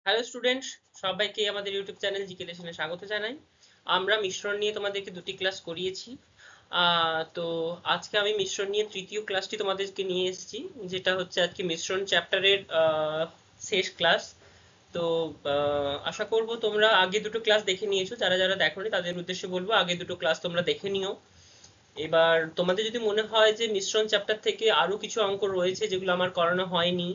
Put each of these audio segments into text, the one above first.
Hello students, সবাইকে আমাদের YouTube channel GK লেসনে স্বাগত জানাই। আমরা মিশ্রণ নিয়ে তোমাদেরকে দুটি ক্লাস করিয়েছি। তো আজকে আমি মিশ্রণ নিয়ে তৃতীয় ক্লাসটি তোমাদেরকে নিয়ে এসেছি, যেটা হচ্ছে আজকে মিশ্রণ চ্যাপ্টারের শেষ ক্লাস। তো আশা করব তোমরা আগে দুটো ক্লাস দেখে নিয়েছো। যারা যারা দেখোনি তাদের উদ্দেশ্যে বলবো আগে দুটো ক্লাস তোমরা দেখে নিও। এবার তোমাদের যদি মনে হয় যে মিশ্রণ চ্যাপ্টার থেকে আরো কিছু অঙ্ক রয়েছে যেগুলো আমার করানো হয়নি,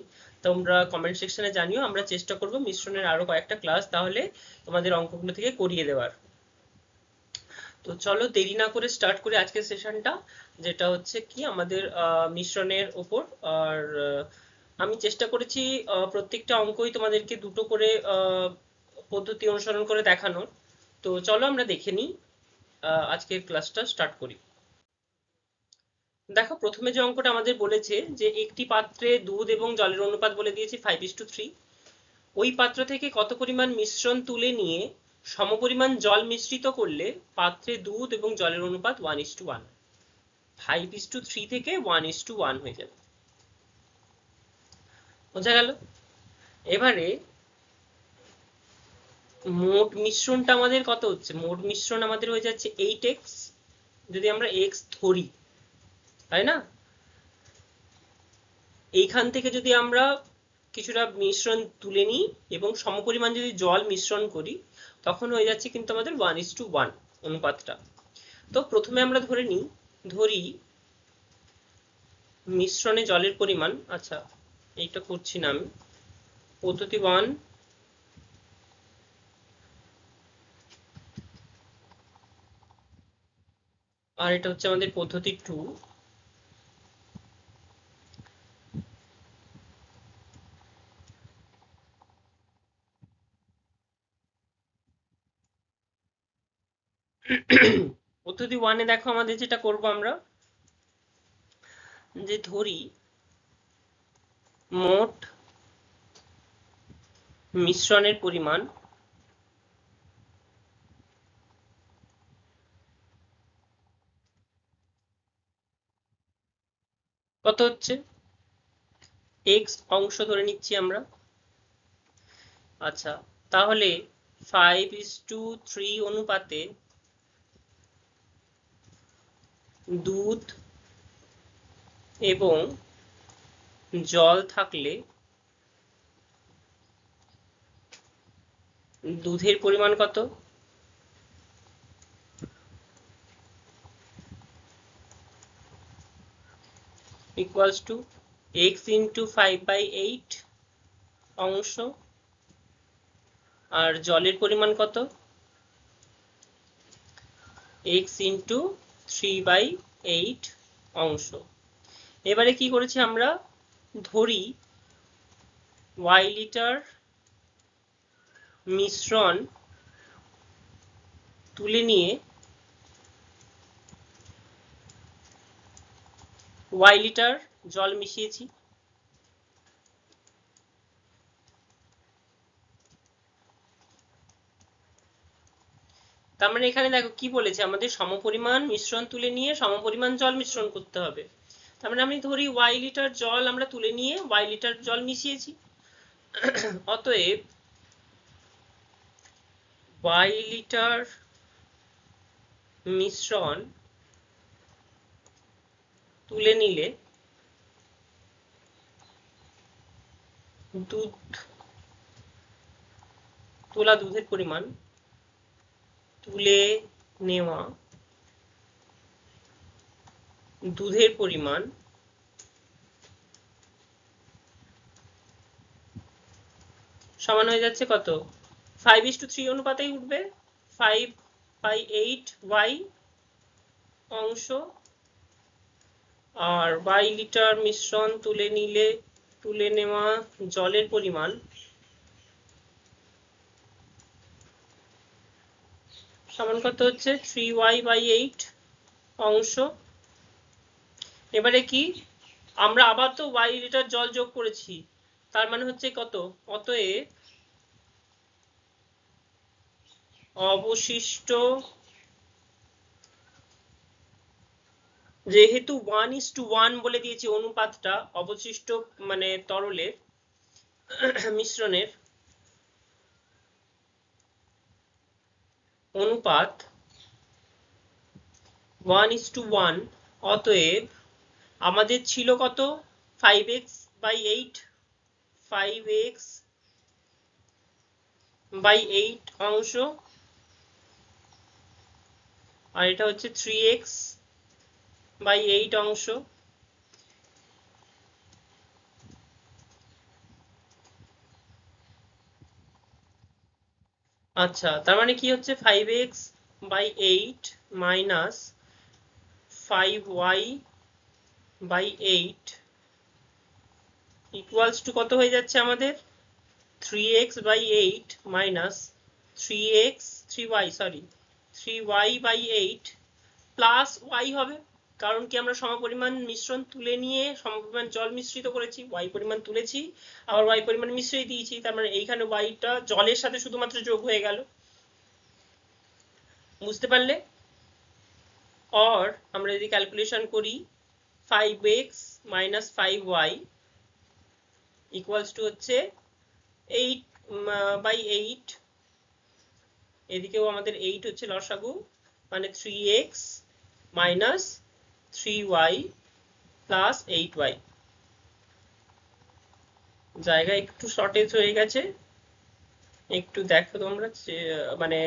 তোমরা কমেন্ট সেকশনে জানিও। আমরা চেষ্টা করব মিশ্রণের আরো কয়েকটা ক্লাস তাহলে তোমাদের অঙ্কগুলো থেকে করিয়ে দেওয়ার। তো চলো দেরি না করে স্টার্ট করি আজকের সেশনটা, যেটা হচ্ছে কি আমাদের মিশ্রণের ওপর। আর আমি চেষ্টা করেছি প্রত্যেকটা অঙ্কই তোমাদেরকে দুটো করে পদ্ধতি অনুসরণ করে দেখানোর। তো চলো আমরা দেখে নিই, আজকের ক্লাসটা স্টার্ট করি। দেখো, প্রথমে যে অঙ্কটা আমাদের বলেছে যে একটি পাত্রে দুধ এবং জলের অনুপাত বলে দিয়েছে 5:3। ওই পাত্র থেকে কত পরিমাণ মিশ্রণ তুলে নিয়ে সমপরিমাণ জল মিশ্রিত করলে পাত্রে দুধ এবং জলের অনুপাত 1:1। 5:3 থেকে 1:1 হয়ে যাবে। বোঝা গেল? এবারে মোট মিশ্রণটা আমাদের কত হচ্ছে? মোট মিশ্রণ আমাদের হয়ে যাচ্ছে 8x, যদি আমরা x ধরি, তাই না? এইখান থেকে যদি আমরা কিছুটা মিশ্রণ তুলে নিই এবং সমপরিমাণ যদি জল মিশ্রণ করি, তখন হয়ে যাচ্ছে কিন্তু আমাদের 1:1 অনুপাতটা। তো প্রথমে আমরা ধরি মিশ্রণে জলের পরিমাণ। আচ্ছা, এইটা করছি না আমি। পদ্ধতি 1 আর এটা হচ্ছে আমাদের পদ্ধতি 2। পদ্ধতি 1 এ দেখো আমাদের যেটা করব আমরা, যে ধরি মোট মিশ্রণের পরিমাণ কত হচ্ছে, x অংশ ধরে নিচ্ছি আমরা। আচ্ছা, তাহলে 5:3 অনুপাতে দুধ এবং জল থাকলে দুধের পরিমাণ কত? ইকুয়ালস টু x ইন্টু 5/8 অংশ, আর জলের পরিমাণ কত? x ইন্টু 3/8 অংশ। এবারে কি করেছি আমরা, ধরি y লিটার মিশ্রণ তুলে নিয়ে y লিটার জল মিশিয়েছি। তার মানে এখানে দেখো কি বলেছে, আমাদের সমপরিমাণ মিশ্রণ তুলে নিয়ে সমপরিমাণ জল মিশ্রণ করতে হবে। তার মানে আমি ধরি y লিটার জল আমরা তুলে নিয়ে y লিটার জল মিশিয়েছি। অতএব y লিটার মিশ্রণ তুলে নিলে তোলা দুধের পরিমাণ, তুলে নেওয়া দুধের পরিমাণ সমান হয়ে যাচ্ছে কত? 5:3 অনুপাতেই উঠবে, 5/8y অংশ, আর y লিটার মিশ্রণ তুলে নেওয়া জলের পরিমাণ সমান কত হচ্ছে? 3y/8 অংশ। এবারে কি, আমরা আবার তো y লিটার জল যোগ করেছি, তার মানে হচ্ছে কত? অতএব অবশিষ্ট, যেহেতু 1:1 বলে দিয়েছি অনুপাতটা, অবশিষ্ট মানে তরলের মিশ্রণের অনুপাত 1:1, অতএব আমাদের ছিল কত 5x/8, 5x/8 অংশ, আর এটা হচ্ছে 3x/8 অংশ। আচ্ছা, তার মানে কি হচ্ছে 5x/8 minus 5y/8 equals to কত হয়ে যাচ্ছে আমাদের 3x/8 minus 3y/8 plus y হবে, কারণ কি আমরা সমপরিমাণ মিশ্রণ তুলে নিয়ে সমপরিমাণ জল মিশ্রিত করেছি, y পরিমাণ তুলেছি আবার y পরিমাণ মিশ্রিত দিয়েছি, তার মানে এইখানে yটা জলের সাথে শুধুমাত্র যোগ হয়ে গেল। বুঝতে পারলে? or আমরা যদি ক্যালকুলেশন করি 5x minus 5y equals to হচ্ছে 8/8, এদিকেও আমাদের 8 হচ্ছে লসাগু, মানে 3x minus 3y plus 8y। জায়গা একটু শর্টেজ হয়ে গেছে, একটু দেখো তোমরা, মানে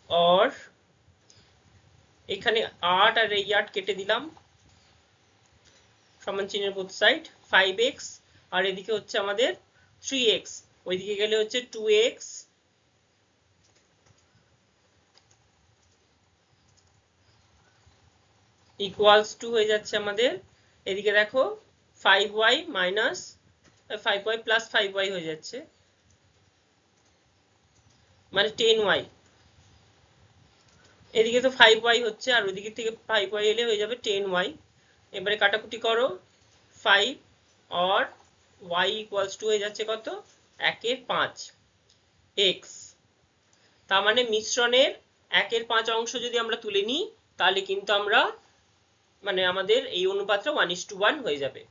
or এখানে 8 আর এই 8 কেটে দিলাম, সমান চিহ্নের বোথ সাইড, 5x আর এদিকে হচ্ছে আমাদের 3x, ওইদিকে গেলে হচ্ছে 2x ইকুয়ালস টু হয়ে যাচ্ছে আমাদের, এদিকে দেখো 5y minus 5y plus 5y হয়ে যাচ্ছে, মানে 10y। এদিকে তো 5y হচ্ছে আর ওইদিকে থেকে 5y এলে হয়ে যাবে 10y। এবারে কাটাকুটি করো, 5 আর y ইকুয়ালস টু হয়ে যাচ্ছে কত 1/5 x। তার মানে মিশ্রণের 1/5 অংশ যদি আমরা তুলে নিই তাহলে কিন্তু আমরা মানে আমাদের এই অনুপাতটা 1:1 হয়ে যাবে।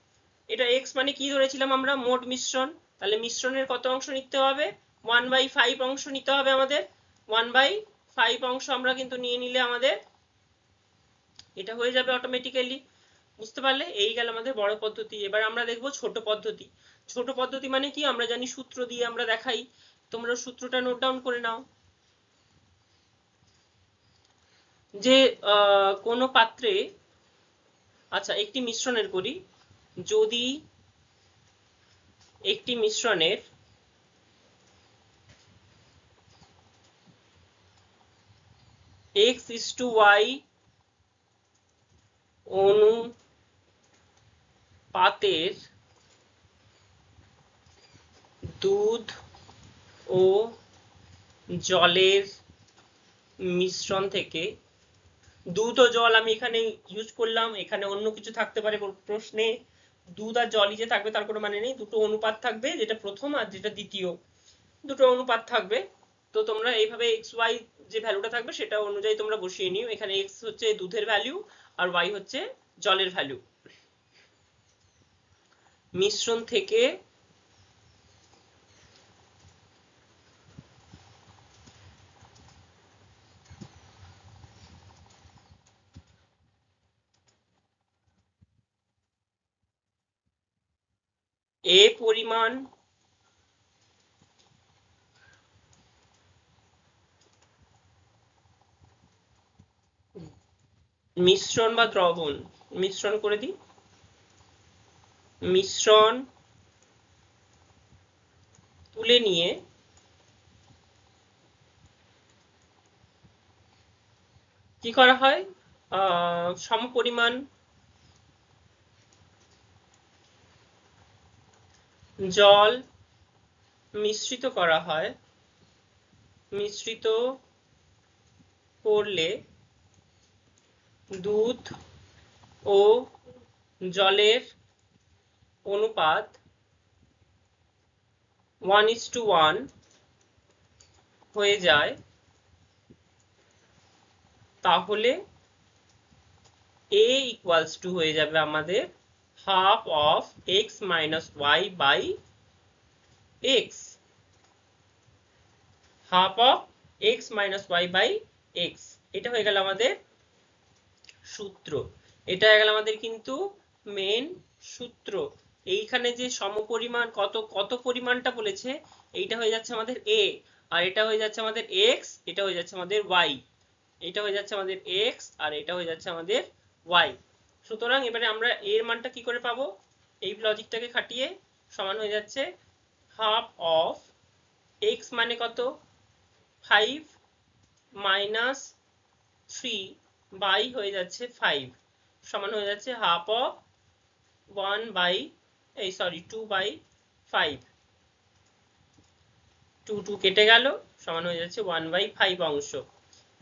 এটা x মানে কি ধরেছিলাম আমরা, মোট মিশ্রণ, তাহলে মিশ্রণের কত অংশ নিতে হবে 1/5 অংশ নিতে হবে আমাদের। 1/5 অংশ আমরা কিন্তু নিয়ে নিলে আমাদের এটা হয়ে যাবে অটোমেটিক্যালি। বুঝতে পারলে? এই গেল আমাদের বড় পদ্ধতি। এবার আমরা দেখব ছোট পদ্ধতি। ছোট পদ্ধতি মানে কি, আমরা জানি সূত্র দিয়ে আমরা দেখাই, তোমরা সূত্রটা নোট ডাউন করে নাও। যে কোনো পাত্রে, আচ্ছা একটি মিশ্রণের করি, যদি একটি মিশ্রণের x/y অনুপাতের দুধ ও জলের মিশ্রণ থেকে, দুধ ও জল আমি এখানে ইউজ করলাম, এখানে অন্য কিছু থাকতে পারে প্রশ্নে, দুধ আর জলই যে থাকবে তার কোনো মানে নেই, দুটো অনুপাত থাকবে, যেটা প্রথম আর যেটা দ্বিতীয়, দুটো অনুপাত থাকবে। তো তোমরা এইভাবে xy যে ভ্যালুটা থাকবে সেটা অনুযায়ী তোমরা বসিয়ে নিও। এখানে x হচ্ছে দুধের ভ্যালু আর y হচ্ছে জলের ভ্যালু। মিশ্রণ থেকে a পরিমাণ মিশ্রণ বা দ্রবণ, মিশ্রণ করে দিই, মিশ্রণ তুলে নিয়ে কি করা হয়, সমপরিমাণ জল মিশ্রিত করা হয়, মিশ্রিত করলে দুধ ও জলের অনুপাত 1:1 হয়ে যায়, তাহলে a ইকুয়ালস টু হয়ে যাবে আমাদের half of x minus y by x, half of x minus y by x. এটা হয়ে গেল আমাদের সূত্র, এটা হয়ে গেল আমাদের কিন্তু মেন সূত্র। এইখানে যে সমপরিমাণ কত কত পরিমাণটা বলেছে, এইটা হয়ে যাচ্ছে আমাদের এ, আর এটা হয়ে যাচ্ছে আমাদের এক্স, এটা হয়ে যাচ্ছে আমাদের ওয়াই, এটা হয়ে যাচ্ছে আমাদের এক্স আর এটা হয়ে যাচ্ছে আমাদের ওয়াই। সুতরাং এবারে আমরা এর মানটা কি করে পাবো, এই লজিকটাকে খাটিয়ে সমান হয়ে যাচ্ছে হাফ অফ এক্স মানে কত 5 মাইনাস 3 বাই হয়ে যাচ্ছে 5 সমান হয়ে যাচ্ছে হাফ অফ 1 বাই 2 বাই 5, 2 2 কেটে গেল সমান হয়ে যাচ্ছে 1 বাই 5 অংশ।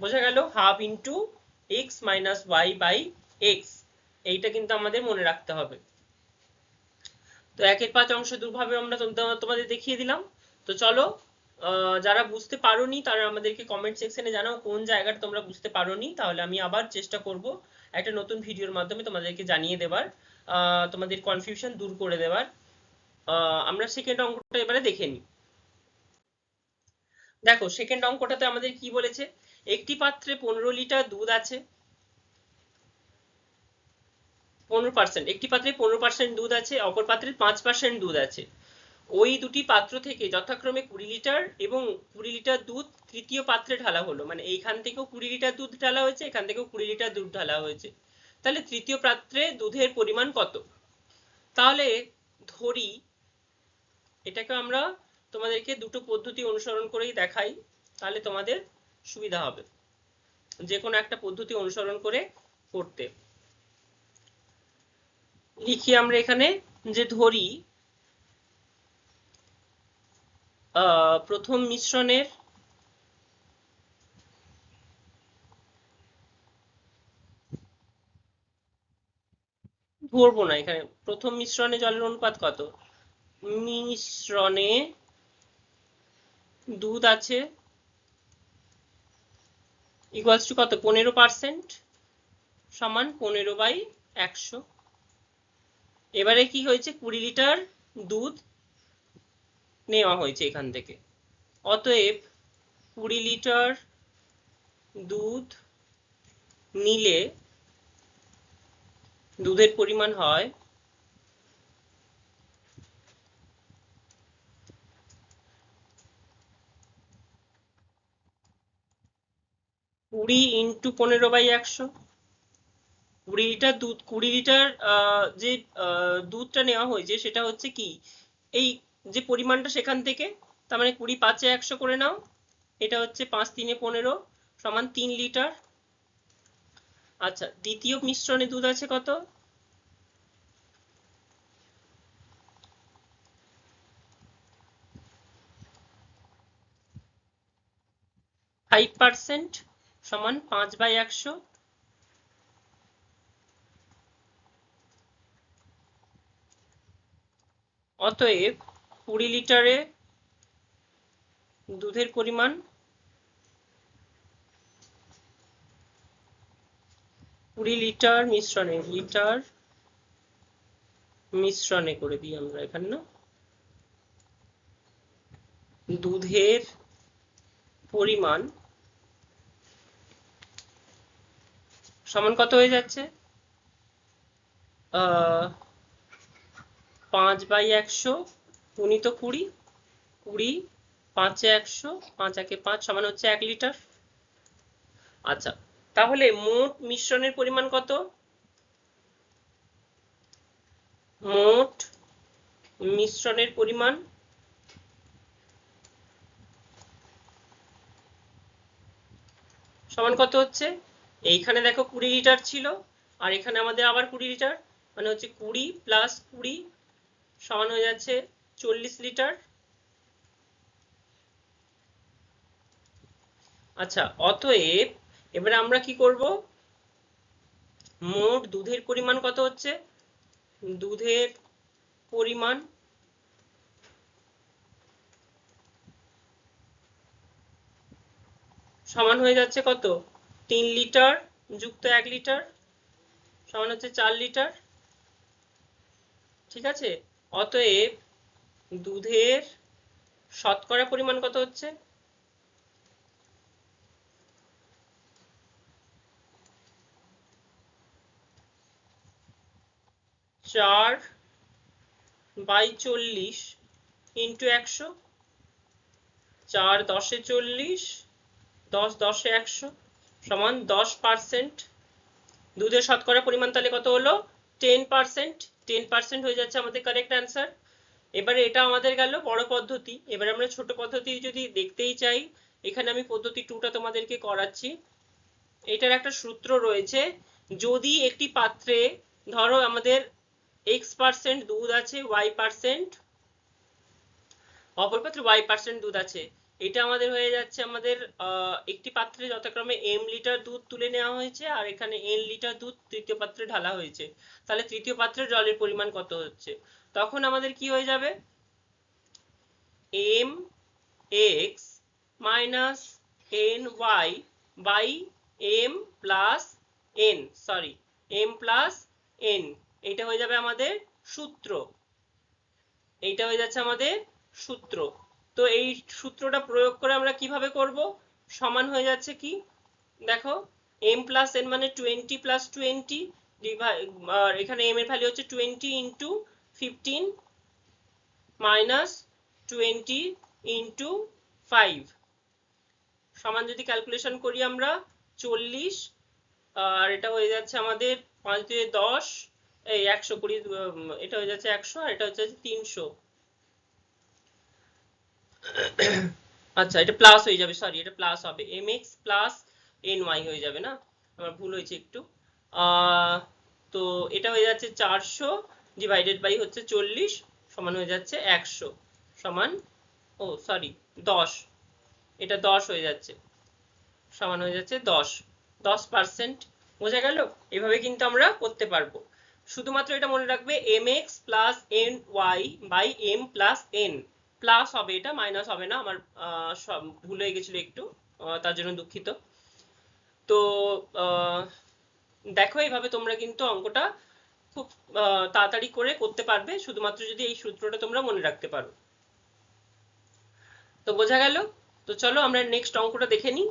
বোঝা গেল half into x minus y by x, এইটা কিন্তু আমাদের মনে রাখতে হবে। তো 1/5 অংশ দুভাবে আমরা তোমাদের দেখিয়ে দিলাম। তো চলো, যারা বুঝতে পারোনি তারা আমাদেরকে কমেন্ট সেকশনে জানাও কোন জায়গাটা তোমরা বুঝতে পারোনি, তাহলে আমি আবার চেষ্টা করব একটা নতুন ভিডিওর মাধ্যমে তোমাদেরকে জানিয়ে দেবার, তোমাদের কনফিউশন দূর করে দেবার। আমরা সেকেন্ড অঙ্কটা এবারে দেখে নিই। দেখো সেকেন্ড অঙ্কটাতে আমাদের কি বলেছে, একটি পাত্রে 15 লিটার দুধ আছে, 15%, একটি পাত্রে 15% দুধ আছে, অপর পাত্রে 5% দুধ আছে। ওই দুটি পাত্র থেকে যথাক্রমে 20 লিটার এবং 20 লিটার দুধ তৃতীয় পাত্রে ঢালা হলো, মানে এইখান থেকেও 20 লিটার দুধ ঢালা হয়েছে, এখান থেকেও 20 লিটার দুধ ঢালা হয়েছে। তাহলে তৃতীয় পাত্রে দুধের পরিমাণ কত? তাহলে ধরি, এটাকে আমরা তোমাদেরকে দুটো পদ্ধতি অনুসরণ করেই দেখাই, তাহলে তোমাদের সুবিধা হবে যে কোনো একটা পদ্ধতি অনুসরণ করে করতে। লিখি আমরা এখানে যে ধরি প্রথম মিশ্রণের ধরবো না, এখানে প্রথম মিশ্রণে জলের অনুপাত কত, মিশ্রণে দুধ আছে ইকুয়ালস টু কত 15% সমান 15/100। এবারে কি হয়েছে 20 লিটার দুধ নেওয়া হয়েছে এখান থেকে, অতএব 20 লিটার দুধ নিলে দুধের পরিমাণ হয় 20 ইন্টু 15/100। 20 লিটার দুধ, 20 লিটার যে দুধটা নেওয়া হয়েছে সেটা হচ্ছে কি এই যে পরিমাণটা সেখান থেকে, তার মানে 20 5 এ 100 করে নাও, এটা হচ্ছে 5 3 এ 15 সমান 3 লিটার। আচ্ছা দ্বিতীয় মিশ্রণে দুধ আছে কত, 5% সমান 5/100। অতএব 20 লিটারে দুধের পরিমাণ 20 লিটার মিশ্রণে করে দিই আমরা এখানে না, দুধের পরিমাণ সমান কত হয়ে যাচ্ছে 5/100 গুণিত 20, 20 5 এ 100, 5 একে 5 সমান হচ্ছে 1 লিটার। আচ্ছা তাহলে মোট মিশ্রণের পরিমাণ কত, মোট মিশ্রণের পরিমাণ সমান কত হচ্ছে, এইখানে দেখো 20 লিটার ছিল আর এখানে আমাদের আবার 20 লিটার, মানে হচ্ছে 20 প্লাস 20 সমান হয়ে যাচ্ছে 40 লিটার। আচ্ছা অতএব এবারে আমরা কি করব, মোট দুধের পরিমাণ কত হচ্ছে, দুধের পরিমাণ সমান হয়ে যাচ্ছে কত 3 লিটার যুক্ত 1 লিটার সমান হচ্ছে 4 লিটার। ঠিক আছে, অতএব দুধের শতকরা পরিমাণ কত হচ্ছে, 4/40 ইন্টু 100, 4×10=40, 10×10=100 সমান 10%। দুধের শতকরা পরিমাণ তাহলে কত হলো? 10%। 10% হয়ে যাচ্ছে আমাদের কারেক্ট অ্যান্সার। এবারে এটা আমাদের গেল বড় পদ্ধতি। এবারে আমরা ছোট পদ্ধতি যদি দেখতেই চাই, এখানে আমি পদ্ধতি 2টা তোমাদেরকে করাচ্ছি। এটার একটা সূত্র রয়েছে, যদি একটি পাত্রে ধরো আমাদের x% দুধ আছে, y%, অপর পাত্রে y% দুধ আছে, এটা আমাদের হয়ে যাচ্ছে আমাদের একটি পাত্রে যথাক্রমে m লিটার দুধ তুলে নেওয়া হয়েছে আর এখানে n লিটার দুধ তৃতীয় পাত্রে ঢালা হয়েছে। তাহলে তৃতীয় পাত্রের জলের পরিমাণ কত হচ্ছে? তখন আমাদের কি হয়ে যাবে? mx minus ny by m plus n, sorry m plus n, এটা হয়ে যাবে আমাদের সূত্র। এইটা হয়ে যাচ্ছে আমাদের সূত্র। তো এই সূত্রটা প্রয়োগ করে আমরা কিভাবে করব? সমান হয়ে যাচ্ছে কি দেখো, m plus n মানে 20 plus 20 আর এখানে m এর ভ্যালু হচ্ছে 20 into 15 minus 20 into 5 সমান যদি ক্যালকুলেশন করি আমরা 40, আর এটা হয়ে যাচ্ছে আমাদের 5 দিয়ে 10, এই 120, এটা হয়ে যাচ্ছে 100 আর এটা হচ্ছে 300। আচ্ছা, এটা প্লাস হয়ে যাবে, সরি এটা প্লাস হবে, mx প্লাস ny হয়ে যাবে, না আমার ভুল হয়েছে একটু। তো এটা হয়ে যাচ্ছে 400 ডিভাইডেড বাই হচ্ছে 40 সমান হয়ে যাচ্ছে 100 সমান, ও সরি 10, এটা 10 হয়ে যাচ্ছে, সমান হয়ে যাচ্ছে 10%। বোঝা গেল? এভাবে কিন্তু আমরা করতে পারবো। শুধুমাত্র এটা মনে রাখবে mx plus ny by m plus n, plus হবে, এটা মাইনাস হবে না, আমার ভুল হয়ে গেছিল একটু, তার জন্য দুঃখিত। তো দেখো এইভাবে তোমরা কিন্তু অঙ্কটা খুব তাড়াতাড়ি করে করতে পারবে, শুধুমাত্র যদি এই সূত্রটা তোমরা মনে রাখতে পারো। তো বোঝা গেল? তো চলো আমরা নেক্সট অঙ্কটা দেখে নিই।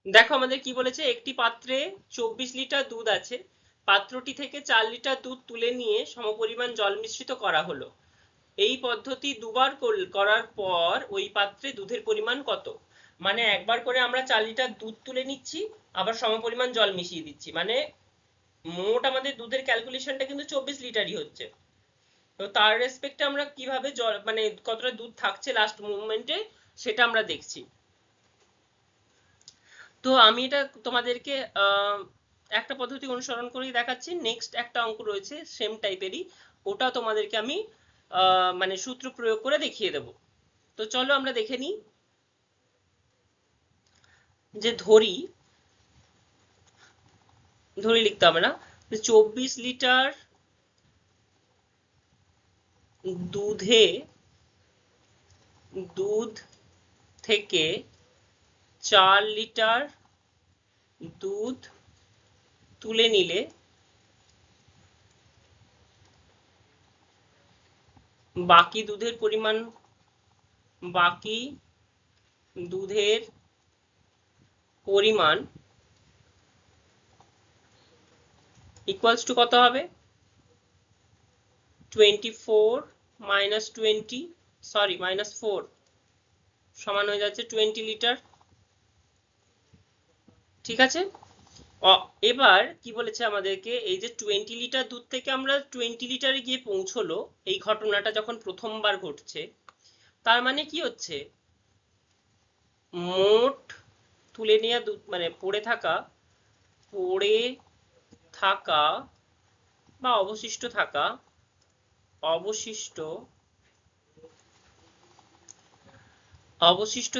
দেখো আমাদের কি বলেছে, একটি পাত্রে 24 লিটার দুধ আছে, পাত্রটি থেকে 4 লিটার দুধ তুলে নিয়ে সমপরিমাণ জল মিশ্রিত করা হলো। এই পদ্ধতি দুবার করার পর ওই পাত্রে দুধের পরিমাণ কত? মানে একবার করে আমরা 4 লিটার দুধ তুলে নিচ্ছি, আবার সমপরিমাণ জল মিশিয়ে দিচ্ছি, মানে মোট আমাদের দুধের ক্যালকুলেশনটা কিন্তু 24 লিটারই হচ্ছে। তো তার রেসপেক্টে আমরা কিভাবে জল, মানে কতটা দুধ থাকছে লাস্ট মুভমেন্টে, সেটা আমরা দেখছি। তো আমি এটা তোমাদেরকে একটা পদ্ধতি অনুসরণ করেই দেখাচ্ছি। নেক্সট একটা অঙ্ক রয়েছে সেম টাইপেরই, ওটা তোমাদেরকে আমি মানে সূত্র প্রয়োগ করে দেখিয়ে দেব। তো চলো আমরা দেখে নিই। যে ধরি লিখতে হবে না, 24 লিটার দুধ থেকে 4 লিটার দুধ তুলে নিলে বাকি দুধের পরিমাণ ইকুয়ালস টু কত হবে? 24 মাইনাস 20, সরি মাইনাস 4 সমান হয়ে যাচ্ছে 20 লিটার। ঠিক আছে, এবার কি বলেছে আমাদেরকে, এই যে 20 লিটার দুধ থেকে আমরা 20 লিটারে গিয়ে পৌঁছলো, এই ঘটনাটা যখন প্রথমবার ঘটছে, তার মানে কি হচ্ছে, মোট তুলে নেওয়া দুধ মানে পড়ে থাকা বা অবশিষ্ট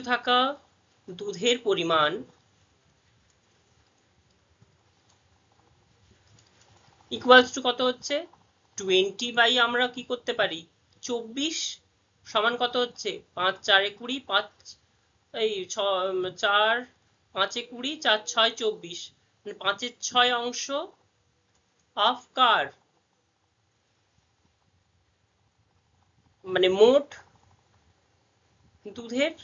থাকা দুধের পরিমাণ ইকুয়ালস টু কত হচ্ছে, 20 বাই আমরা কি করতে পারি 24 সমান কত হচ্ছে 5 4 20, 5 এই 4 5 20, 4 6 24, মানে 5 এর 6 অংশ অফ কার, মানে মোট দুধের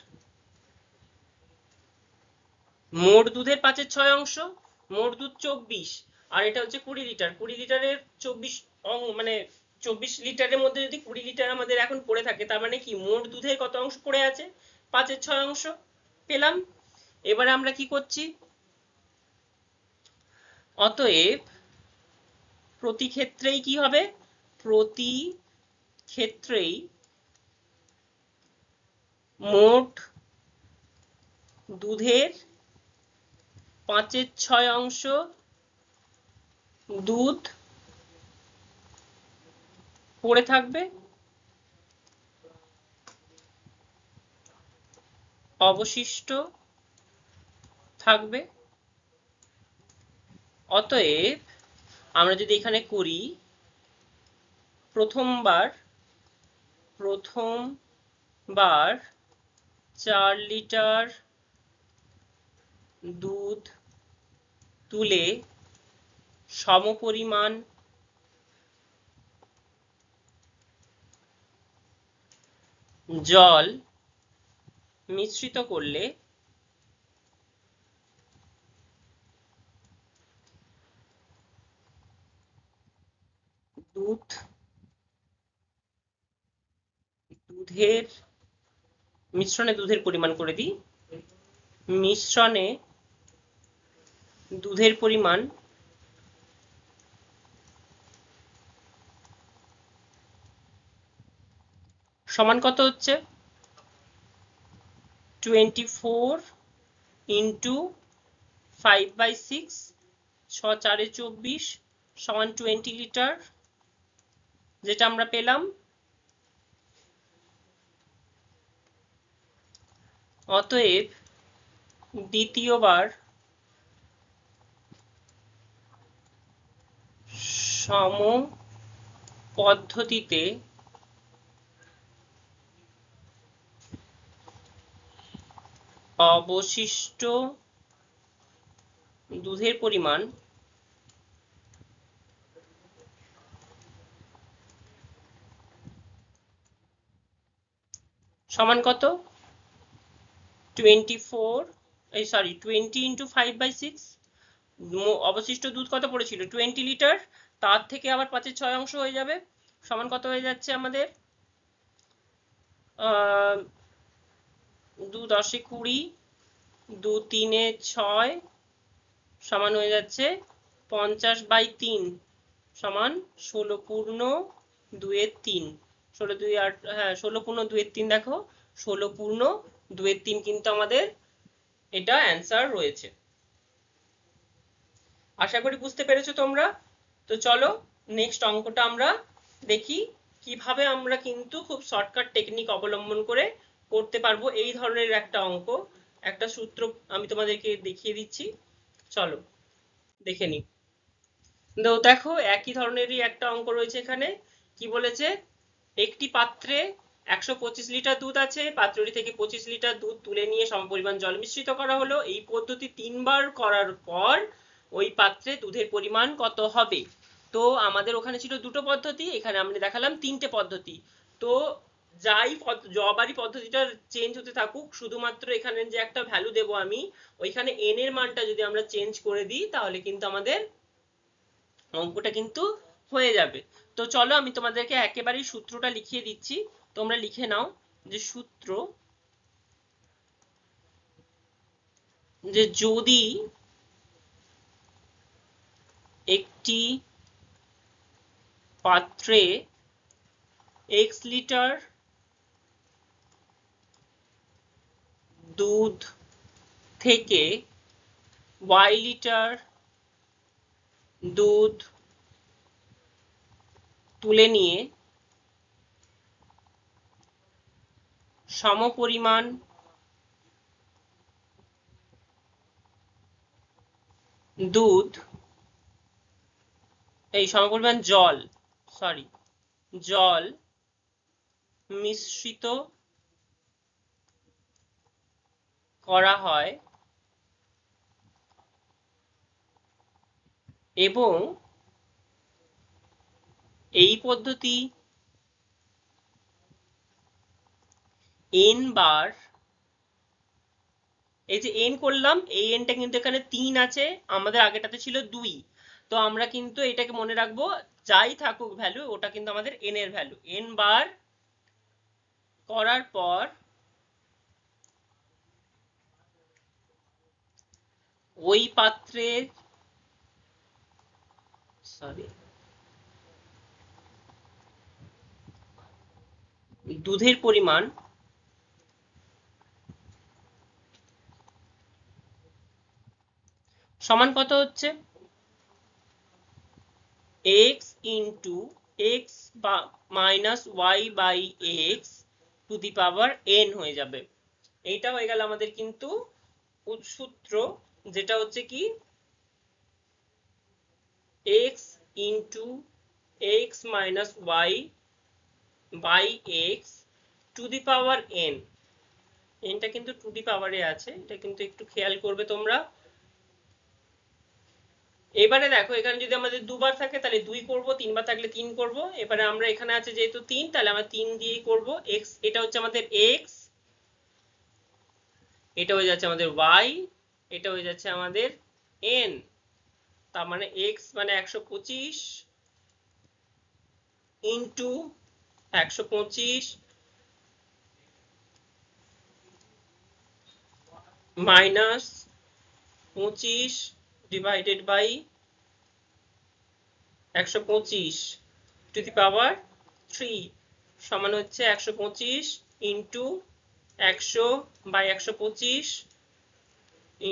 5 এর 6 অংশ, মোট দুধ 24, আর এটা হচ্ছে 20 লিটার। 20 লিটারের 24 মানে 24 লিটারের মধ্যে যদি 20 লিটার আমাদের এখন পড়ে থাকে, তার মানে কি মোট দুধের কত অংশ পড়ে আছে? 5/6 অংশ পেলাম। এবারে আমরা কি করছি, অতএব প্রতি ক্ষেত্রেই কি হবে, প্রতি ক্ষেত্রেই মোট দুধের 5/6 অংশ দুধ পড়ে থাকবে, অবশিষ্ট থাকবে। অতএব আমরা যদি এখানে করি, প্রথমবার 4 লিটার দুধ তুলে সমপরিমাণ জল মিশ্রিত করলে দুধের মিশ্রণে দুধের পরিমাণ করে দিই, মিশ্রণে দুধের পরিমাণ সমান কত হচ্ছে, 24 ইন্টু 5/6, 6×4 = 24 সমান 20 লিটার, যেটা আমরা পেলাম। অতএব দ্বিতীয়বার সম পদ্ধতিতে অবশিষ্ট দুধের পরিমাণ সমান কত, 20 ইন্টু 5/6, অবশিষ্ট দুধ কত পড়েছিল 20 লিটার, তার থেকে আবার 5/6 অংশ হয়ে যাবে, সমান কত হয়ে যাচ্ছে আমাদের, 2 × 10 = 20, 2 × 3 = 6 সমান হয়ে যাচ্ছে 50/3 সমান 16 পূর্ণ 2/3, 16 2 8, হ্যাঁ 16 পূর্ণ 2/3, দেখো 16 পূর্ণ 2/3 কিন্তু আমাদের এটা অ্যান্সার রয়েছে। আশা করি বুঝতে পেরেছো তোমরা। তো চলো নেক্সট অঙ্কটা আমরা দেখি কিভাবে আমরা কিন্তু খুব শর্টকাট টেকনিক অবলম্বন করে করতে পারবো এই ধরনের একটা অঙ্ক। একটা সূত্র আমি তোমাদেরকে দেখিয়ে দিচ্ছি, চলো দেখে নিই। তো দেখো একই ধরনেরই একটা অঙ্ক রয়েছে এখানে। কি বলেছে, একটি পাত্রে 125 লিটার দুধ আছে, পাত্রটি থেকে 25 লিটার দুধ তুলে নিয়ে সমপরিমাণ জল মিশ্রিত করা হলো। এই পদ্ধতি 3 বার করার পর ওই পাত্রে দুধের পরিমাণ কত হবে। তো আমাদের ওখানে ছিল দুটো পদ্ধতি, এখানে আমরা দেখালাম 3টে পদ্ধতি। তো যাই যবারই পদ্ধতিটা চেঞ্জ হতে থাকুক, শুধুমাত্র এখানে যে একটা ভ্যালু দেব আমি, ওইখানে n এর মানটা যদি আমরা চেঞ্জ করে দিই, তাহলে কিন্তু আমাদের অঙ্কটা কিন্তু হয়ে যাবে। তো চলো আমি তোমাদেরকে একেবারেই সূত্রটা লিখিয়ে দিচ্ছি, তোমরা লিখে নাও। যে সূত্র, যে যদি একটি পাত্রে x লিটার দুধ থেকে y লিটার দুধ তুলে নিয়ে সমপরিমাণ দুধ, এই সমপরিমাণ জল মিশ্রিত করা হয় এবং এই পদ্ধতি n বার, এই যে n করলাম, এই nটা কিন্তু এখানে 3 আছে, আমাদের আগেটাতে ছিল 2, তো আমরা কিন্তু এটাকে মনে রাখবো, যাই থাকুক ভ্যালু ওটা কিন্তু আমাদের n এর ভ্যালু। n বার করার পর ওই পাত্রের দুধের পরিমাণ সমান কত হচ্ছে, x into x minus y by x to the power n হয়ে যাবে। এইটা হয়ে গেল আমাদের কিন্তু সূত্র, যেটা হচ্ছে কি x into x minus y by x to the power n। nটা কিন্তু টু দি পাওয়ারে আছে, এটা কিন্তু একটু খেয়াল করবে তোমরা। এবারে দেখো, এখানে যদি আমাদের দুবার থাকে তাহলে 2 করব, তিনবার থাকলে 3 করব। এবারে আমরা এখানে আছে যেহেতু 3, তাহলে আমরা 3 দিয়েই করব। x, এটা হচ্ছে আমাদের x, এটা হয়ে যাচ্ছে আমাদের y, এটা হয়ে যাচ্ছে আমাদের n। তার মানে x মানে 125 into 125 minus 25 divided by 125 to the power 3 সমান হচ্ছে 125 ইন্টু 100 বাই 125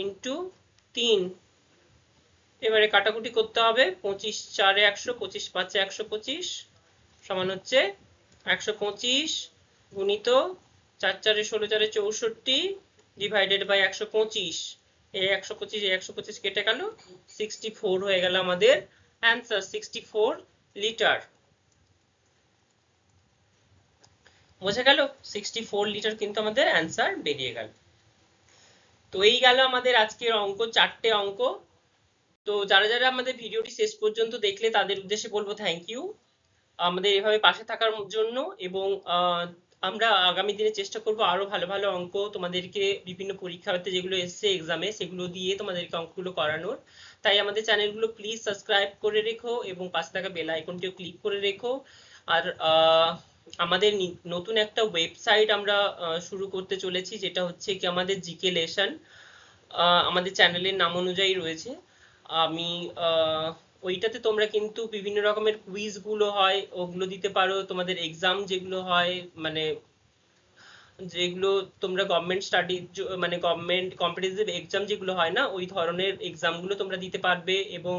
ইন্টু 3। এবারে কাটাকুটি করতে হবে, 25 4 100, 25 5 125 সমান হচ্ছে 125 গুণিত 4 4 16 4 64 ডিভাইডেড বাই 125। এই 125 এই 125 কেটে গেল, 64 হয়ে গেল আমাদের অ্যান্সার, 64 লিটার। বোঝা গেল? 64 লিটার কিন্তু আমাদের অ্যান্সার বেরিয়ে গেল। তো এই গেল আমাদের আজকের অঙ্ক, 4টে অঙ্ক। তো যারা যারা আমাদের ভিডিওটি শেষ পর্যন্ত দেখলে তাদের উদ্দেশ্যে বলবো থ্যাংক ইউ আমাদের এভাবে পাশে থাকার জন্য। এবং আমরা আগামী দিনে চেষ্টা করব আরো ভালো ভালো অঙ্ক তোমাদেরকে বিভিন্ন পরীক্ষাতে যেগুলো এসছে এক্সামে সেগুলো দিয়ে তোমাদেরকে অঙ্কগুলো করানোর। তাই আমাদের চ্যানেলগুলো প্লিজ সাবস্ক্রাইব করে রেখো এবং পাশে থাকা বেল আইকনটিও ক্লিক করে রেখো। আর আমাদের নতুন একটা ওয়েবসাইট আমরা শুরু করতে চলেছি, যেটা হচ্ছে কি আমাদের জিকে লেসন, আমাদের চ্যানেলের নাম অনুযায়ী রয়েছে। আমি ওইটাতে তোমরা কিন্তু বিভিন্ন রকমের কুইজ গুলো হয় ওগুলো দিতে পারো, তোমাদের এক্সাম যেগুলো হয় মানে যেগুলো তোমরা গভর্নমেন্ট স্টাডি মানে গভর্নমেন্ট কম্পিটিটিভ এক্সাম যেগুলো হয় না ওই ধরনের এক্সাম গুলো তোমরা দিতে পারবে। এবং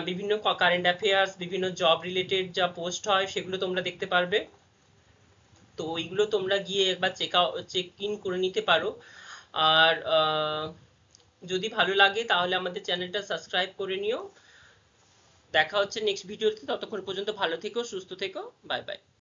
বিভিন্ন কারেন্ট অ্যাফেয়ার্স, বিভিন্ন জব রিলেটেড যা পোস্ট হয় সেগুলো তোমরা দেখতে পারবে। তো ওইগুলো তোমরা গিয়ে একবার চেক ইন করে নিতে পারো। আর যদি ভালো লাগে তাহলে আমাদের চ্যানেলটা সাবস্ক্রাইব করে নিও। দেখা হচ্ছে নেক্সট ভিডিওতে, ততক্ষণ পর্যন্ত ভালো থেকো, সুস্থ থেকো, বাই বাই।